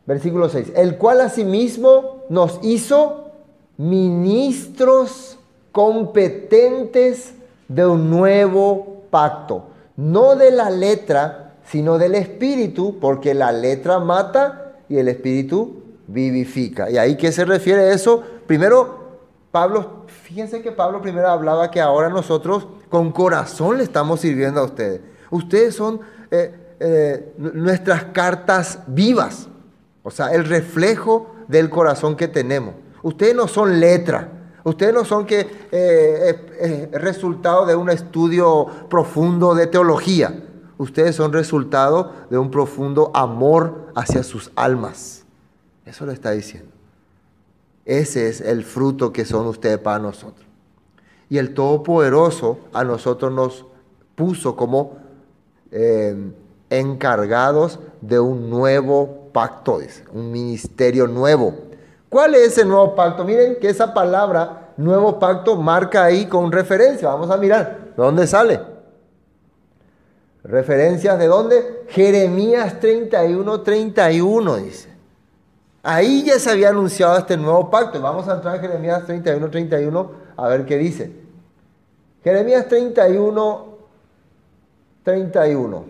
Versículo 6. El cual asimismo nos hizo ministros competentes de un nuevo pacto, no de la letra, sino del Espíritu, porque la letra mata y el Espíritu vivifica. ¿Y ahí qué se refiere a eso? Primero, fíjense que Pablo primero hablaba que ahora nosotros con corazón le estamos sirviendo a ustedes. Ustedes son nuestras cartas vivas, o sea, el reflejo del corazón que tenemos. Ustedes no son letra, ustedes no son resultado de un estudio profundo de teología. Ustedes son resultado de un profundo amor hacia sus almas. Eso le está diciendo. Ese es el fruto que son ustedes para nosotros. Y el Todopoderoso a nosotros nos puso como encargados de un nuevo pacto, dice, un ministerio nuevo. ¿Cuál es ese nuevo pacto? Miren que esa palabra, nuevo pacto, marca ahí con referencia. Vamos a mirar. ¿De dónde sale? ¿Referencias de dónde? Jeremías 31:31 dice. Ahí ya se había anunciado este nuevo pacto. Vamos a entrar en Jeremías 31:31 a ver qué dice. Jeremías 31:31.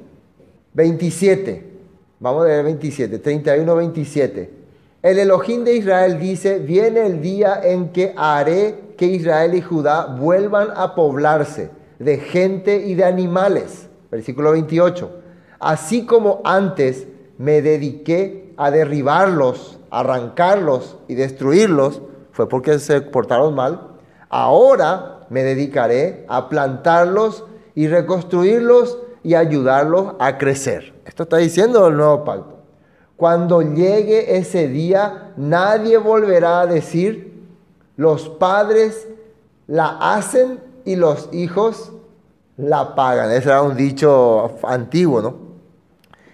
27. Vamos a leer 27. 31:27. El Elohim de Israel dice: viene el día en que haré que Israel y Judá vuelvan a poblarse de gente y de animales. Versículo 28. Así como antes me dediqué a derribarlos, arrancarlos y destruirlos, fue porque se portaron mal. Ahora me dedicaré a plantarlos y reconstruirlos y ayudarlos a crecer. Esto está diciendo el nuevo pacto. Cuando llegue ese día, nadie volverá a decir: los padres la hacen y los hijos la pagan. Ese era un dicho antiguo, ¿no?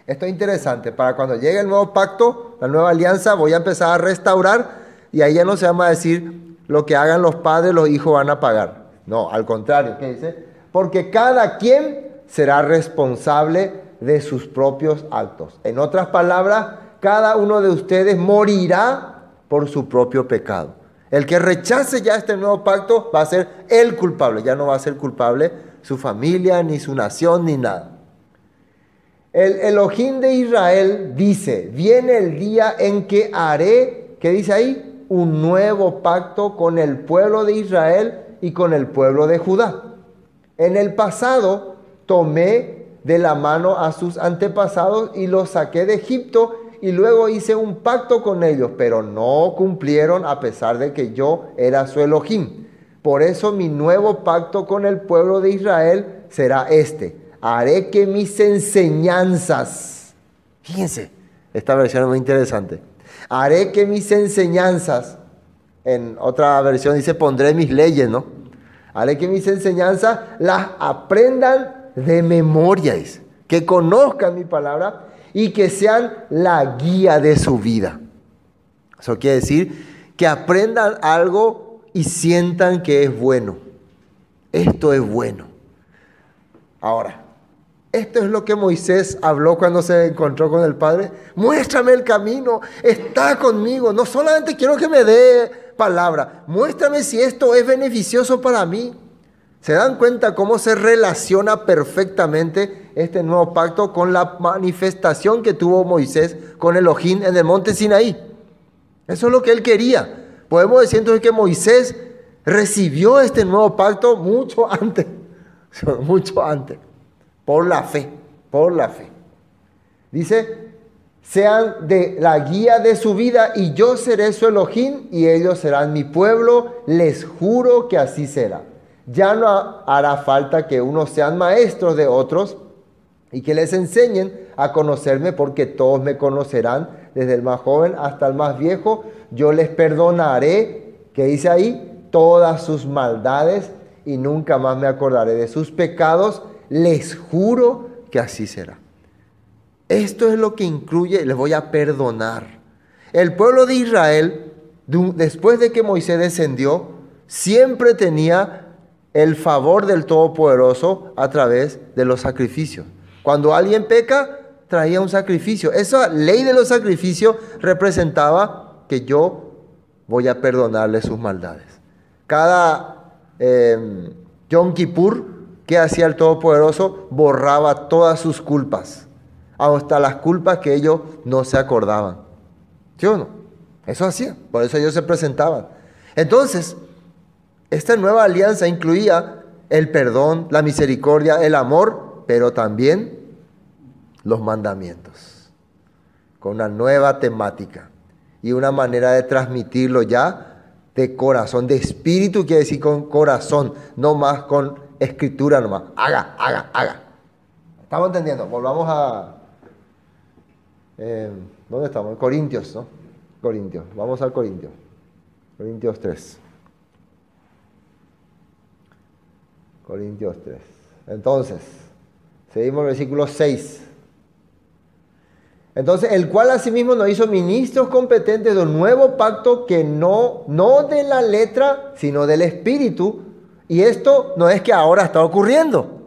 Esto es interesante. Para cuando llegue el nuevo pacto, la nueva alianza, voy a empezar a restaurar y ahí ya no se va a decir: lo que hagan los padres, los hijos van a pagar. No, al contrario, ¿qué dice? Porque cada quien será responsable de sus propios actos. En otras palabras, cada uno de ustedes morirá por su propio pecado. El que rechace ya este nuevo pacto va a ser el culpable. Ya no va a ser culpable su familia, ni su nación, ni nada. El Elohim de Israel dice: viene el día en que haré, ¿qué dice ahí? Un nuevo pacto con el pueblo de Israel y con el pueblo de Judá. En el pasado tomé de la mano a sus antepasados y los saqué de Egipto y luego hice un pacto con ellos, pero no cumplieron a pesar de que yo era su Elohim. Por eso mi nuevo pacto con el pueblo de Israel será este: haré que mis enseñanzas, fíjense, esta versión es muy interesante, haré que mis enseñanzas, en otra versión dice pondré mis leyes, ¿no? Haré que mis enseñanzas las aprendan de memoria, dice, que conozcan mi palabra y que sean la guía de su vida. Eso quiere decir que aprendan algo y sientan que es bueno. Esto es bueno. Ahora, esto es lo que Moisés habló cuando se encontró con el Padre. Muéstrame el camino, está conmigo. No solamente quiero que me dé palabra, muéstrame si esto es beneficioso para mí. ¿Se dan cuenta cómo se relaciona perfectamente este nuevo pacto con la manifestación que tuvo Moisés con Elohim en el monte Sinaí? Eso es lo que él quería. Podemos decir entonces que Moisés recibió este nuevo pacto mucho antes, por la fe. Dice: sean de la guía de su vida y yo seré su Elohim y ellos serán mi pueblo, les juro que así será. Ya no hará falta que unos sean maestros de otros y que les enseñen a conocerme, porque todos me conocerán, desde el más joven hasta el más viejo. Yo les perdonaré, ¿qué dice ahí? Todas sus maldades y nunca más me acordaré de sus pecados. Les juro que así será. Esto es lo que incluye: les voy a perdonar. El pueblo de Israel, después de que Moisés descendió, siempre tenía el favor del Todopoderoso a través de los sacrificios. Cuando alguien peca, traía un sacrificio. Esa ley de los sacrificios representaba que yo voy a perdonarle sus maldades. Cada Yom Kippur, ¿qué hacía el Todopoderoso? Borraba todas sus culpas, hasta las culpas que ellos no se acordaban. ¿Sí o no? Eso hacían, por eso ellos se presentaban. Entonces, esta nueva alianza incluía el perdón, la misericordia, el amor, pero también los mandamientos, con una nueva temática y una manera de transmitirlo ya de corazón, de espíritu, quiere decir con corazón, no más con escritura nomás. Haga, haga, haga. ¿Estamos entendiendo? Volvamos a... ¿dónde estamos? Corintios, ¿no? Corintios. Vamos al Corintios. Corintios 3. Corintios 3. Entonces, seguimos el versículo 6. Entonces, el cual asimismo nos hizo ministros competentes de un nuevo pacto que no de la letra, sino del espíritu. Y esto no es que ahora está ocurriendo,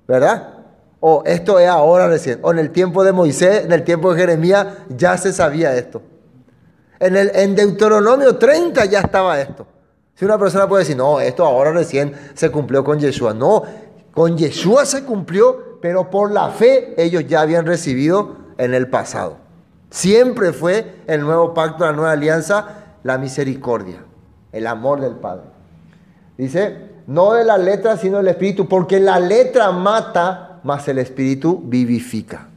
¿verdad? O esto es ahora recién. O en el tiempo de Moisés, en el tiempo de Jeremías, ya se sabía esto. En Deuteronomio 30 ya estaba esto. Si una persona puede decir, no, esto ahora recién se cumplió con Yeshua. No, con Yeshua se cumplió, pero por la fe ellos ya habían recibido en el pasado. Siempre fue el nuevo pacto, la nueva alianza, la misericordia, el amor del Padre. Dice, no de la letra, sino del espíritu, porque la letra mata, mas el espíritu vivifica.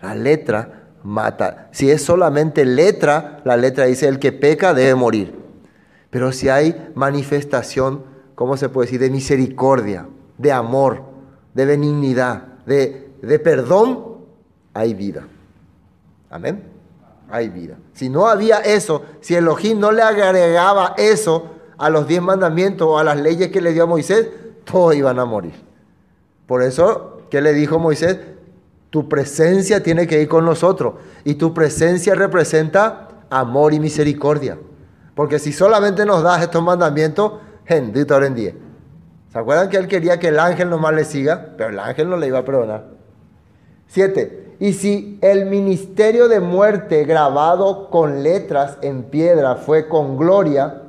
La letra mata. Si es solamente letra, la letra dice, el que peca debe morir. Pero si hay manifestación, ¿cómo se puede decir? De misericordia, de amor, de benignidad, de perdón, hay vida. Amén. Hay vida. Si no había eso, si Elohim no le agregaba eso a los 10 mandamientos o a las leyes que le dio a Moisés, todos iban a morir. Por eso, ¿qué le dijo Moisés? Tu presencia tiene que ir con nosotros. Y tu presencia representa amor y misericordia. Porque si solamente nos das estos mandamientos, bendito ahora en día. ¿Se acuerdan que él quería que el ángel nomás le siga? Pero el ángel no le iba a perdonar. 7. Y si el ministerio de muerte grabado con letras en piedra fue con gloria,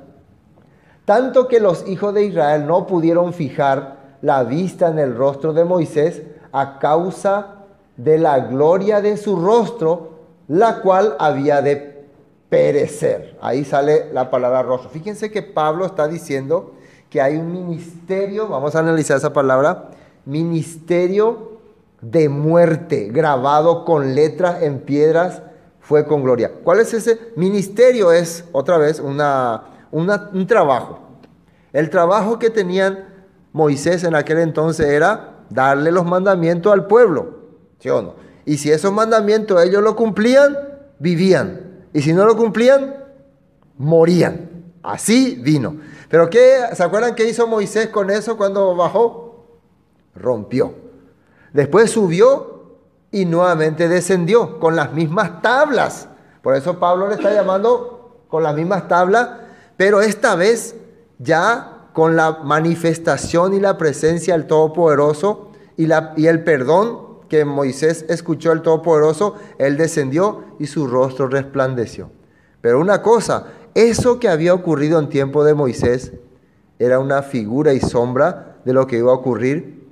tanto que los hijos de Israel no pudieron fijar la vista en el rostro de Moisés a causa de la gloria de su rostro, la cual había de perecer. Ahí sale la palabra rostro. Fíjense que Pablo está diciendo que hay un ministerio, vamos a analizar esa palabra, ministerio de muerte, grabado con letras en piedras, fue con gloria. ¿Cuál es ese ministerio? Es, otra vez, un trabajo. El trabajo que tenían Moisés en aquel entonces era darle los mandamientos al pueblo, ¿sí o no? Y si esos mandamientos ellos lo cumplían, vivían. Y si no lo cumplían, morían. Así vino. Pero ¿se acuerdan qué hizo Moisés con eso cuando bajó? Rompió. Después subió y nuevamente descendió con las mismas tablas. Por eso Pablo le está llamando con las mismas tablas, pero esta vez ya con la manifestación y la presencia del Todopoderoso y el perdón que Moisés escuchó al Todopoderoso, él descendió y su rostro resplandeció. Pero una cosa, eso que había ocurrido en tiempo de Moisés era una figura y sombra de lo que iba a ocurrir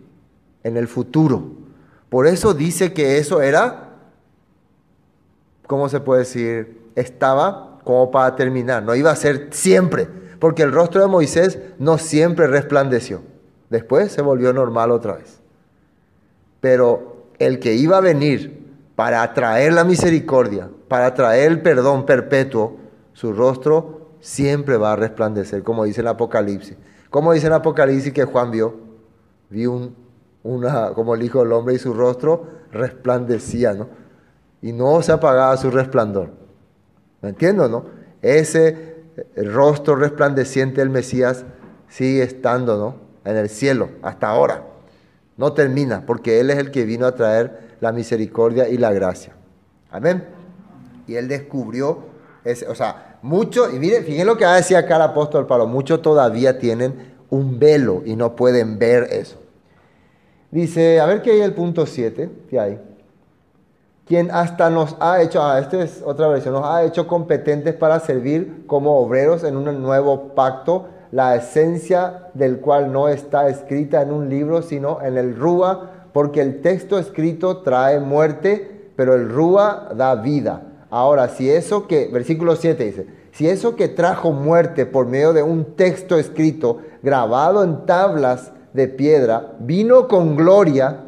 en el futuro. Por eso dice que eso era, ¿cómo se puede decir? Estaba como para terminar, no iba a ser siempre, porque el rostro de Moisés no siempre resplandeció. Después se volvió normal otra vez. Pero el que iba a venir para traer la misericordia, para traer el perdón perpetuo, su rostro siempre va a resplandecer, como dice el Apocalipsis. Como dice el Apocalipsis que Juan vio como el Hijo del Hombre y su rostro resplandecía, ¿no? Y no se apagaba su resplandor. ¿Me entiendo, no? Ese rostro resplandeciente del Mesías sigue estando, ¿no? En el cielo, hasta ahora. No termina, porque Él es el que vino a traer la misericordia y la gracia. Amén. Y Él descubrió, muchos, y miren, fíjense lo que decía acá el apóstol Pablo, muchos todavía tienen un velo y no pueden ver eso. Dice, a ver qué hay el punto 7, ¿qué hay? Quien hasta nos ha hecho, esta es otra versión, nos ha hecho competentes para servir como obreros en un nuevo pacto, la esencia del cual no está escrita en un libro, sino en el Rúa, porque el texto escrito trae muerte, pero el Rúa da vida. Ahora, versículo 7 dice, Si eso que trajo muerte por medio de un texto escrito, grabado en tablas de piedra, vino con gloria,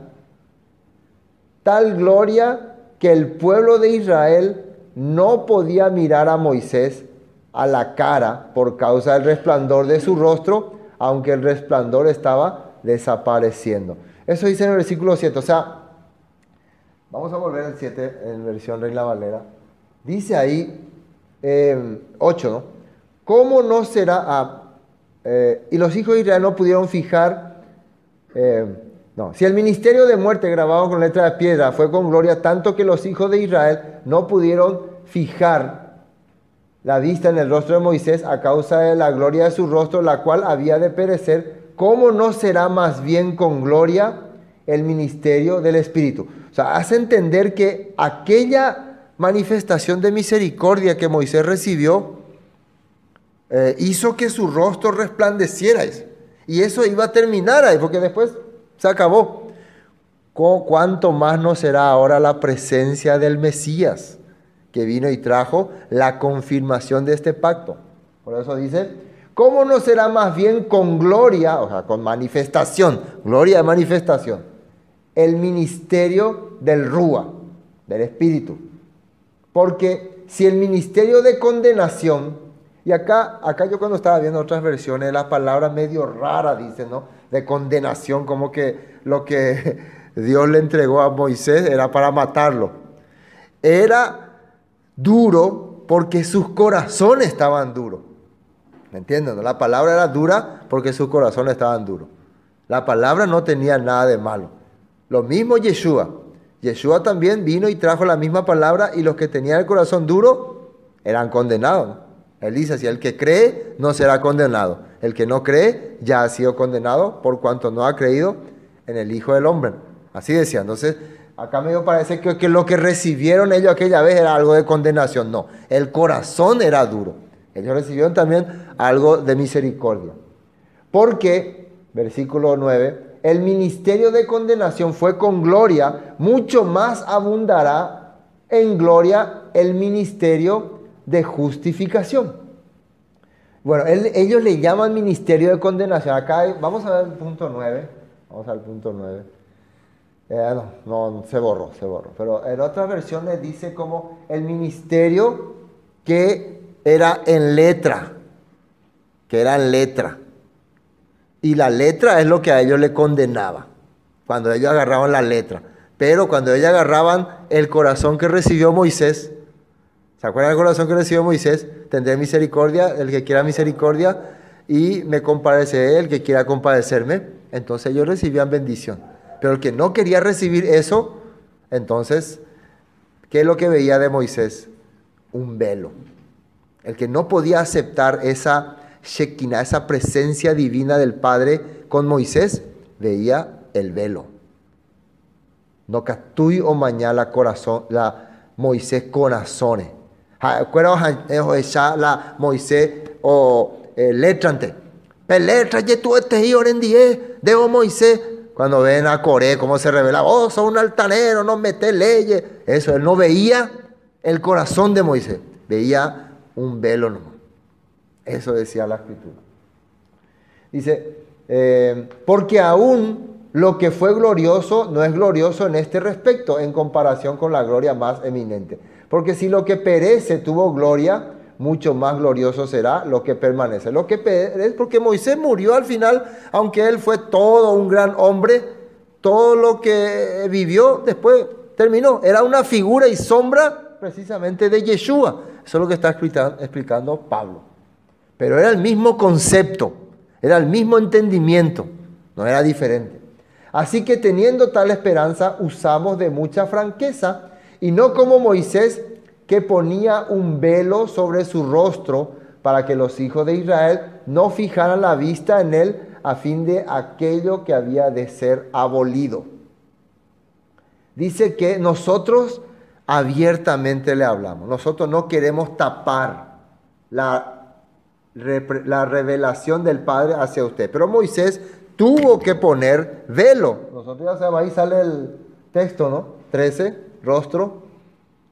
tal gloria que el pueblo de Israel no podía mirar a Moisés a la cara por causa del resplandor de su rostro, aunque el resplandor estaba desapareciendo. Eso dice en el versículo 7. O sea, vamos a volver al 7 en versión Reina Valera. Dice ahí 8, ¿no? ¿Cómo no será? Y los hijos de Israel no pudieron fijar. Si el ministerio de muerte grabado con letra de piedra fue con gloria, tanto que los hijos de Israel no pudieron fijar la vista en el rostro de Moisés a causa de la gloria de su rostro, la cual había de perecer, ¿cómo no será más bien con gloria el ministerio del Espíritu? O sea, hace entender que aquella manifestación de misericordia que Moisés recibió hizo que su rostro resplandeciera. Y eso iba a terminar ahí, porque después se acabó. ¿Cuánto más no será ahora la presencia del Mesías, que vino y trajo la confirmación de este pacto? Por eso dice, ¿cómo no será más bien con gloria, o sea, con manifestación, gloria de manifestación, el ministerio del Rúa, del Espíritu? Porque si el ministerio de condenación, y acá yo cuando estaba viendo otras versiones, la palabra medio rara dice, ¿no? De condenación, como que lo que Dios le entregó a Moisés era para matarlo. Era duro porque sus corazones estaban duros. ¿Me entienden? ¿No? La palabra era dura porque sus corazones estaban duros. La palabra no tenía nada de malo. Lo mismo Yeshua. Yeshua también vino y trajo la misma palabra, y los que tenían el corazón duro eran condenados, ¿no? Él dice, si el que cree no será condenado. El que no cree ya ha sido condenado por cuanto no ha creído en el Hijo del Hombre. Así decía. Entonces, acá me parece que lo que recibieron ellos aquella vez era algo de condenación. No, el corazón era duro. Ellos recibieron también algo de misericordia. Porque, versículo 9, el ministerio de condenación fue con gloria, mucho más abundará en gloria el ministerio de justificación. Bueno, ellos le llaman ministerio de condenación. Acá vamos a ver el punto 9. Vamos al punto 9. No, se borró. Pero en otras versiones dice como el ministerio que era en letra. Y la letra es lo que a ellos le condenaba, cuando ellos agarraban la letra. Pero cuando ellos agarraban el corazón que recibió Moisés, ¿se acuerdan del corazón que recibió Moisés? Tendré misericordia, el que quiera misericordia, y me compadeceré, el que quiera compadecerme. Entonces ellos recibían bendición. Pero el que no quería recibir eso, entonces, ¿qué es lo que veía de Moisés? Un velo. El que no podía aceptar esa Shekinah, esa presencia divina del Padre con Moisés, veía el velo. No catui o mañana corazón, la Moisés corazones. Ya la Moisés o letrante. Peletra ye tu este oren die debo Moisés. Cuando ven a Coré cómo se revela, sos un altanero, no metes leyes. Eso, él no veía el corazón de Moisés, veía un velo nomás. Eso decía la Escritura. Dice, porque aún lo que fue glorioso no es glorioso en este respecto, en comparación con la gloria más eminente. Porque si lo que perece tuvo gloria, mucho más glorioso será lo que permanece. Lo que perece, porque Moisés murió al final, aunque él fue todo un gran hombre, todo lo que vivió después terminó. Era una figura y sombra precisamente de Yeshua. Eso es lo que está explicando Pablo. Pero era el mismo concepto, era el mismo entendimiento, no era diferente. Así que teniendo tal esperanza, usamos de mucha franqueza, y no como Moisés, que ponía un velo sobre su rostro para que los hijos de Israel no fijaran la vista en él a fin de aquello que había de ser abolido. Dice que nosotros abiertamente le hablamos. Nosotros no queremos tapar la revelación del Padre hacia usted. Pero Moisés tuvo que poner velo. Nosotros ya sabemos, ahí sale el texto, ¿no? 13, rostro.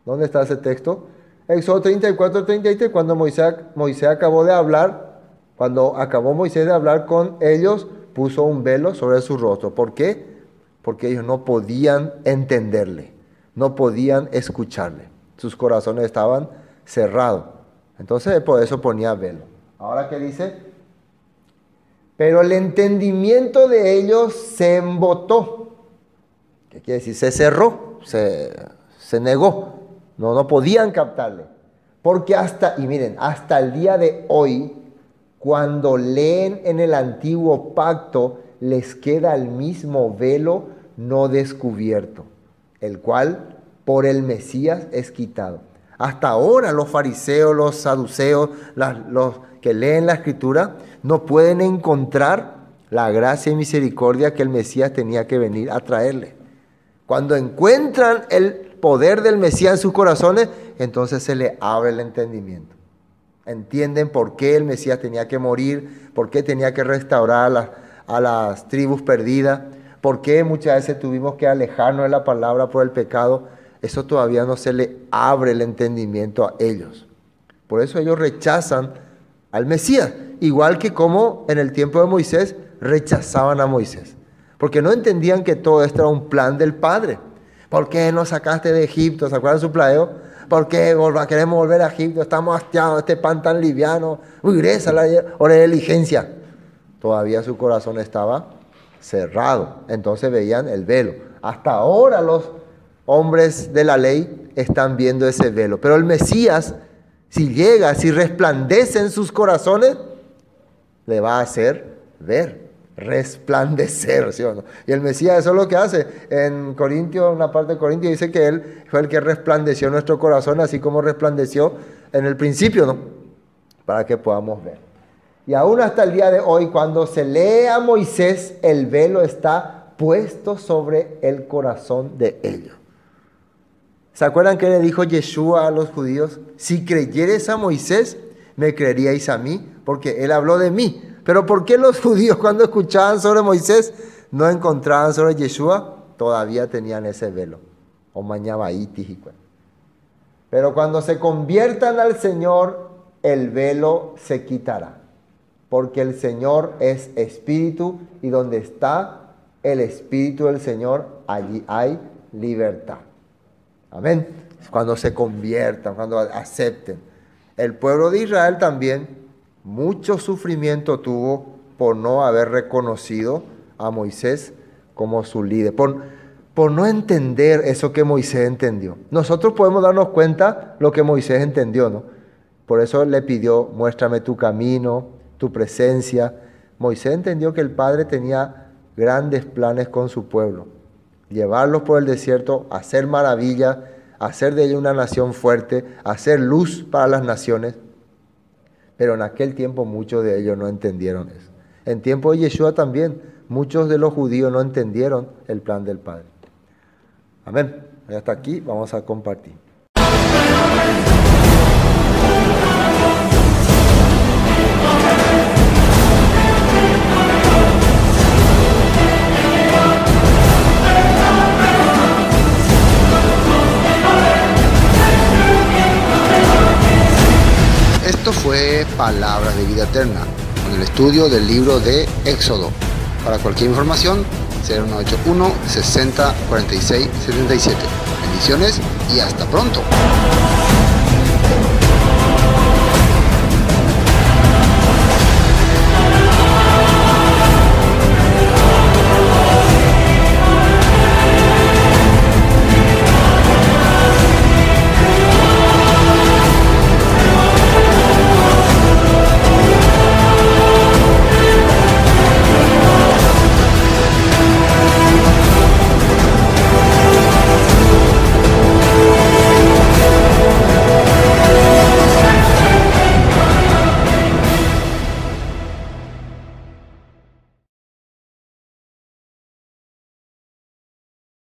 ¿Dónde está ese texto? Éxodo 34, 33, cuando Moisés acabó de hablar, cuando acabó Moisés de hablar con ellos, puso un velo sobre su rostro. ¿Por qué? Porque ellos no podían entenderle, no podían escucharle. Sus corazones estaban cerrados. Entonces por eso ponía velo. Ahora, ¿qué dice? Pero el entendimiento de ellos se embotó. ¿Qué quiere decir? Se cerró, se negó. No podían captarle. Porque hasta el día de hoy, cuando leen en el antiguo pacto, les queda el mismo velo no descubierto, el cual por el Mesías es quitado. Hasta ahora los fariseos, los saduceos, los que leen la Escritura, no pueden encontrar la gracia y misericordia que el Mesías tenía que venir a traerle. Cuando encuentran el poder del Mesías en sus corazones, entonces se les abre el entendimiento. Entienden por qué el Mesías tenía que morir, por qué tenía que restaurar a las tribus perdidas, por qué muchas veces tuvimos que alejarnos de la palabra por el pecado. Eso todavía no se le abre el entendimiento a ellos. Por eso ellos rechazan al Mesías, igual que como en el tiempo de Moisés rechazaban a Moisés, porque no entendían que todo esto era un plan del Padre. ¿Por qué nos sacaste de Egipto? ¿Se acuerdan su plagueo? ¿Por qué queremos volver a Egipto? Estamos hastiados, este pan tan liviano. Regresa la hora de diligencia. Todavía su corazón estaba cerrado. Entonces veían el velo. Hasta ahora los hombres de la ley están viendo ese velo. Pero el Mesías, si llega, si resplandece en sus corazones, le va a hacer ver, resplandecer, ¿sí o no? Y el Mesías eso es lo que hace. En Corintios, una parte de Corintios dice que Él fue el que resplandeció nuestro corazón, así como resplandeció en el principio, ¿no? Para que podamos ver. Y aún hasta el día de hoy, cuando se lee a Moisés, el velo está puesto sobre el corazón de ellos. ¿Se acuerdan que le dijo Yeshua a los judíos? Si creyeres a Moisés, me creeríais a mí, porque él habló de mí. Pero ¿por qué los judíos cuando escuchaban sobre Moisés no encontraban sobre Yeshua? Todavía tenían ese velo. O mañabaitis. Pero cuando se conviertan al Señor, el velo se quitará. Porque el Señor es espíritu y donde está el espíritu del Señor, allí hay libertad. Amén. Cuando se conviertan, cuando acepten. El pueblo de Israel también mucho sufrimiento tuvo por no haber reconocido a Moisés como su líder, por no entender eso que Moisés entendió. Nosotros podemos darnos cuenta lo que Moisés entendió, ¿no? Por eso le pidió, muéstrame tu camino, tu presencia. Moisés entendió que el Padre tenía grandes planes con su pueblo. Llevarlos por el desierto, hacer maravillas, hacer de ellos una nación fuerte, hacer luz para las naciones. Pero en aquel tiempo muchos de ellos no entendieron eso. En tiempo de Yeshua también, muchos de los judíos no entendieron el plan del Padre. Amén. Hasta aquí vamos a compartir. Esto fue Palabras de Vida Eterna, con el estudio del libro de Éxodo. Para cualquier información, 0181 60 46 77. Bendiciones y hasta pronto.